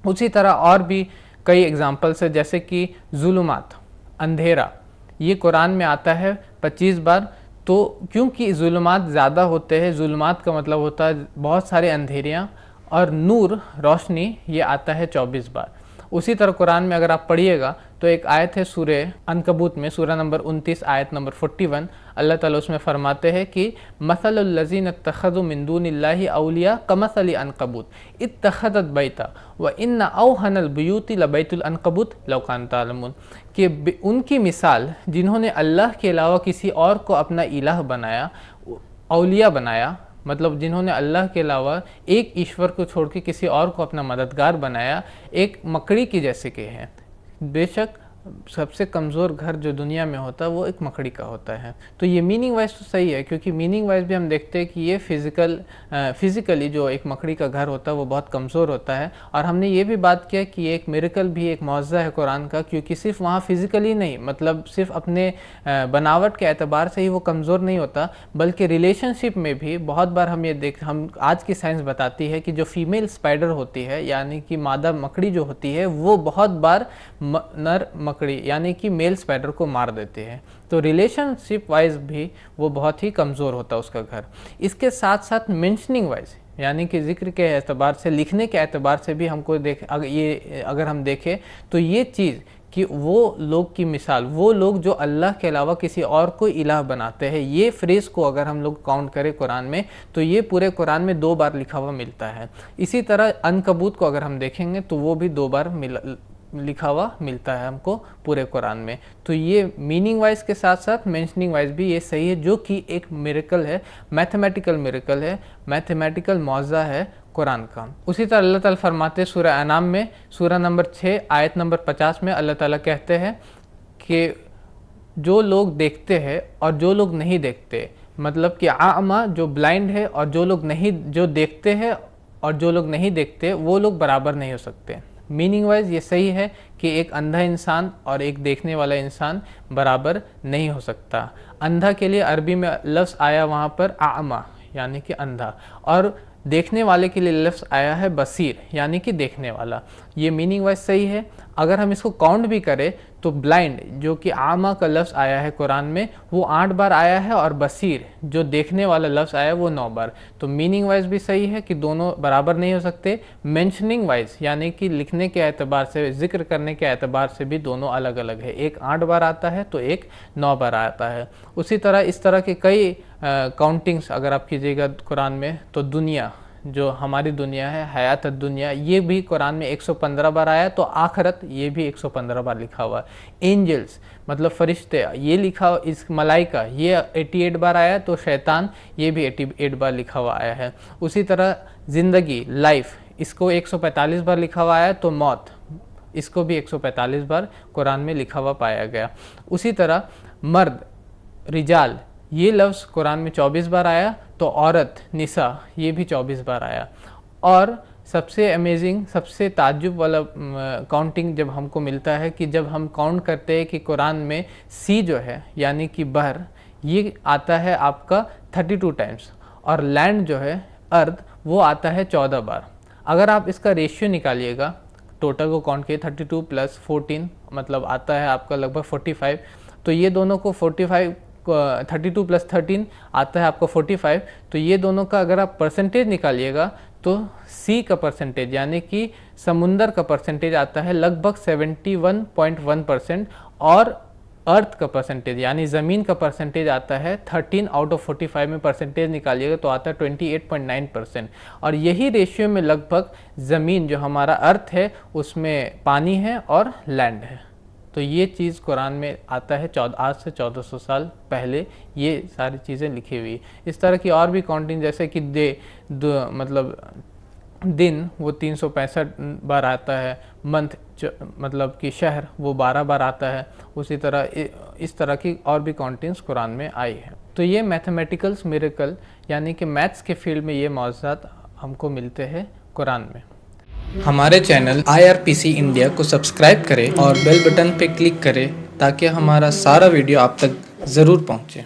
उसी तरह और भी कई एग्जाम्पल्स है, जैसे कि जुलुमात, अंधेरा, ये कुरान में आता है 25 बार। तो क्योंकि जुलुमात ज़्यादा होते हैं, जुलुमात का मतलब होता है बहुत सारे अंधेरियाँ, और नूर, रोशनी, ये आता है 24 बार। उसी तरह कुरान में अगर आप पढ़िएगा तो एक आयत है सूरे अनकबूत में, सूरा नंबर 29 आयत नंबर 41, अल्लाह ताला उसमें फरमाते हैं कि मसलुल लज़ीना इत्तखज़ू मिन दूनिल्लाहि औलिया कमसलि अनकबूत इत्तखज़त बैता व इन्ना औहनल बुयूति लबैतुल अनकबूत लौ कानू तालमून, कि उनकी मिसाल जिन्होंने अल्लाह के अलावा किसी और को अपना इलाह बनाया, औलिया बनाया, मतलब जिन्होंने अल्लाह के अलावा एक ईश्वर को छोड़ के किसी और को अपना मददगार बनाया, एक मकड़ी की जैसे के हैं। बेशक सबसे कमज़ोर घर जो दुनिया में होता है वो एक मकड़ी का होता है। तो ये मीनिंग वाइज तो सही है, क्योंकि मीनिंग वाइज भी हम देखते हैं कि ये फिज़िकली जो एक मकड़ी का घर होता है वो बहुत कमज़ोर होता है। और हमने ये भी बात किया कि ये एक मिरेकल भी, एक मौज़ा है कुरान का, क्योंकि सिर्फ वहाँ फिज़िकली नहीं, मतलब सिर्फ अपने बनावट के एतबार से ही वो कमज़ोर नहीं होता, बल्कि रिलेशनशिप में भी बहुत बार हम आज की साइंस बताती है कि जो फीमेल स्पाइडर होती है, यानी कि मादा मकड़ी जो होती है, वो बहुत बार नर मकड़ी यानी कि मेल स्पाइडर को मार देते हैं। तो रिलेशनशिप वाइज भी वो बहुत ही कमज़ोर होता है उसका घर। इसके साथ साथ मेंशनिंग वाइज, यानी कि जिक्र के एतबार से, लिखने के एतबार से भी हमको अगर हम देखें तो ये चीज़ कि वो लोग की मिसाल, वो लोग जो अल्लाह के अलावा किसी और को इलाह बनाते हैं, ये फ्रेज़ को अगर हम लोग काउंट करें कुरान में तो ये पूरे कुरान में 2 बार लिखा हुआ मिलता है। इसी तरह अनकबूत को अगर हम देखेंगे तो वो भी 2 बार लिखा हुआ मिलता है हमको पूरे कुरान में। तो ये मीनिंग वाइज के साथ साथ मेंशनिंग वाइज भी ये सही है, जो कि एक मिरेकल है, मैथमेटिकल मिरेकल है, मैथमेटिकल मौज़ा है कुरान का। उसी तरह अल्लाह ताला फरमाते हैं सूरह अनाम में, सूरह नंबर 6 आयत नंबर 50 में, अल्लाह ताला कहते हैं कि जो लोग देखते हैं और जो लोग नहीं देखते, मतलब कि आमा जो ब्लाइंड है और जो देखते हैं और जो लोग नहीं देखते, वो लोग बराबर नहीं हो सकते। मीनिंग वाइज ये सही है कि एक अंधा इंसान और एक देखने वाला इंसान बराबर नहीं हो सकता। अंधा के लिए अरबी में लफ्ज़ आया वहाँ पर आमा, यानी कि अंधा, और देखने वाले के लिए लफ्ज़ आया है बसीर, यानी कि देखने वाला। ये मीनिंग वाइज सही है। अगर हम इसको काउंट भी करें तो ब्लाइंड जो कि आमा का लफ्ज़ आया है कुरान में, वो 8 बार आया है, और बसीर जो देखने वाला लफ्ज़ आया है वो 9 बार। तो मीनिंग वाइज भी सही है कि दोनों बराबर नहीं हो सकते। मेंशनिंग वाइज, यानी कि लिखने के एतबार से, जिक्र करने के एतबार से भी दोनों अलग अलग है। एक 8 बार आता है तो एक 9 बार आता है। उसी तरह इस तरह के कई काउंटिंग्स अगर आप कीजिएगा कुरान में, तो दुनिया, जो हमारी दुनिया है, हयात दुनिया, ये भी कुरान में 115 बार आया। तो आखरत, ये भी 115 बार लिखा हुआ है। एंजल्स मतलब फरिश्ते, ये लिखा, इस मलाइका, ये 88 बार आया। तो शैतान, ये भी 88 बार लिखा हुआ आया है। उसी तरह ज़िंदगी, लाइफ, इसको 145 बार लिखा हुआ आया। तो मौत, इसको भी 145 बार कुरान में लिखा हुआ पाया गया। उसी तरह मर्द, रिजाल, ये लफ्ज़ कुरान में 24 बार आया। तो औरत, निसा, ये भी 24 बार आया। और सबसे अमेजिंग, सबसे ताज्जुब वाला काउंटिंग जब हमको मिलता है कि जब हम काउंट करते हैं कि कुरान में सी जो है, यानी कि बहर, ये आता है आपका 32 टाइम्स, और लैंड जो है, अर्थ, वो आता है 14 बार। अगर आप इसका रेशियो निकालिएगा, टोटल को काउंट किए 32 + 14, मतलब आता है आपका लगभग 45। तो ये दोनों को 32 + 13 आता है आपको 45। तो ये दोनों का अगर आप परसेंटेज निकालिएगा तो सी का परसेंटेज, यानी कि समुंदर का परसेंटेज आता है लगभग 71.1%, और अर्थ का परसेंटेज यानी ज़मीन का परसेंटेज आता है 13 आउट ऑफ 45 में परसेंटेज निकालिएगा तो आता है 28.9%। और यही रेशियो में लगभग ज़मीन जो हमारा अर्थ है उसमें पानी है और लैंड है। तो ये चीज़ कुरान में आता है आज से 1400 साल पहले ये सारी चीज़ें लिखी हुई। इस तरह की और भी काउंटिंग, जैसे कि मतलब दिन वो 365 बार आता है, मंथ मतलब कि शहर वो 12 बार आता है। उसी तरह इस तरह की और भी काउंटिंग्स कुरान में आई है। तो ये मैथमेटिकल्स मिरेकल यानी कि मैथ्स के फील्ड में ये मौज़ूद हमको मिलते हैं कुरान में। हमारे चैनल IRPC इंडिया को सब्सक्राइब करें और बेल बटन पर क्लिक करें ताकि हमारा सारा वीडियो आप तक ज़रूर पहुँचे।